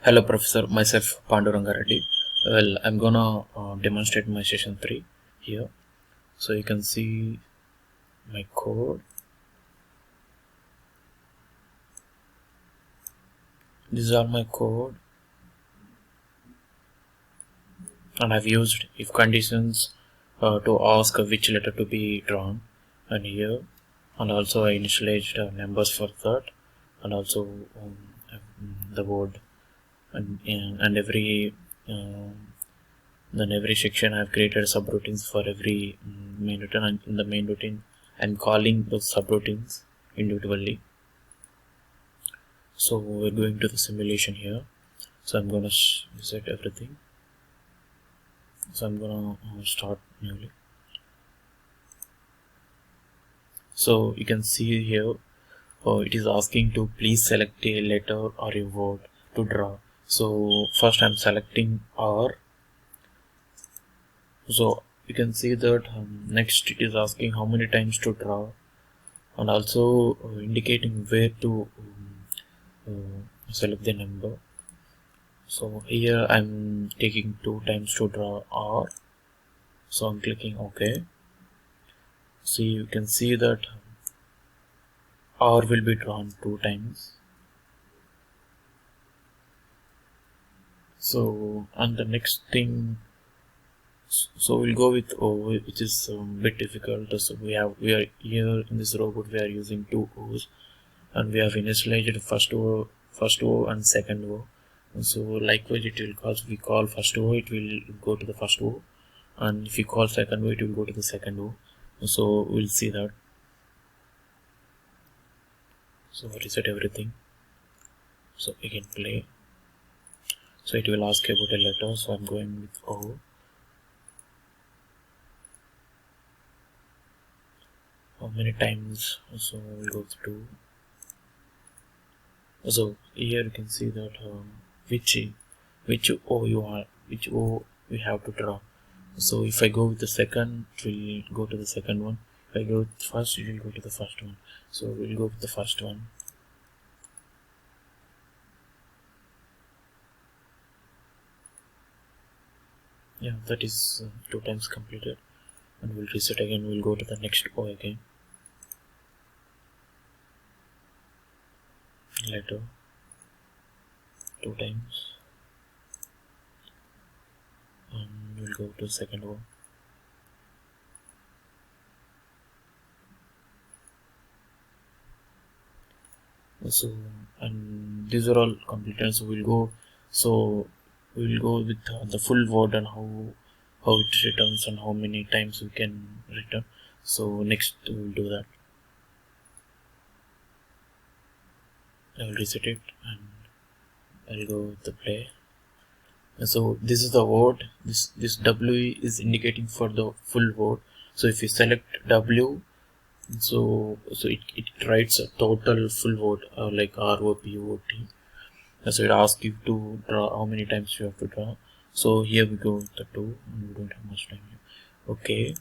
Hello, Professor. Myself, Panduranga Reddy. Well, I'm gonna demonstrate my session 3 here. So you can see my code. This is all my code, and I've used if conditions to ask which letter to be drawn, and here, and also I initialized numbers for that, and also the word, and every then every section I've created subroutines for every main routine, and in the main routine I'm calling those subroutines individually. So we're going to the simulation here. So I'm gonna reset everything. So I'm gonna start newly. So you can see here it is asking to please select a letter or a word to draw. So first I'm selecting R. So you can see that next it is asking how many times to draw, and also indicating where to select the number. So here I'm taking 2 times to draw R. So I'm clicking OK. So you can see that R will be drawn 2 times. So and the next thing, so we'll go with O, which is a bit difficult. So we are here in this robot we are using 2 O's, and we have initialized first O and second O. And so likewise it will call, if we call first O it will go to the first O, and if you call second O it will go to the second O. So we'll see that. So reset everything. So again play. So it will ask about a letter, so I'm going with O. How many times? So we'll go through. So here you can see that which O you are, which O we have to draw. So if I go with the second, it will go to the second one. If I go with the first, it will go to the first one. So we'll go with the first one. Yeah, that is 2 times completed, and we'll reset again. We'll go to the next O again. Letter 2 times, and we'll go to second O. So and these are all completed. So we'll go. So we'll go with the full word and how it returns and how many times we can return. So next we'll do that. I will reset it and I'll go with the play. And so this is the word. This W is indicating for the full word. So if you select W, so it writes a total full word like ROPOT. So it asks you to draw how many times you have to draw. So here we go with the 2, and we don't have much time here. Okay,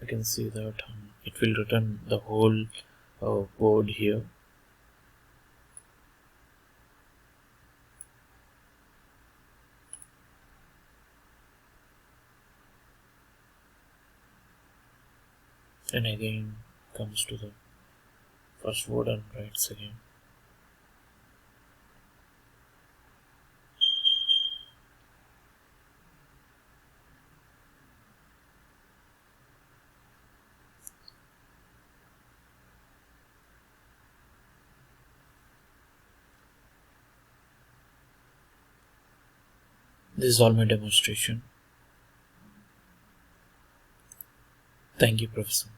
you can see that it will return the whole word here. And again comes to the first word and writes again. This is all my demonstration. Thank you, Professor.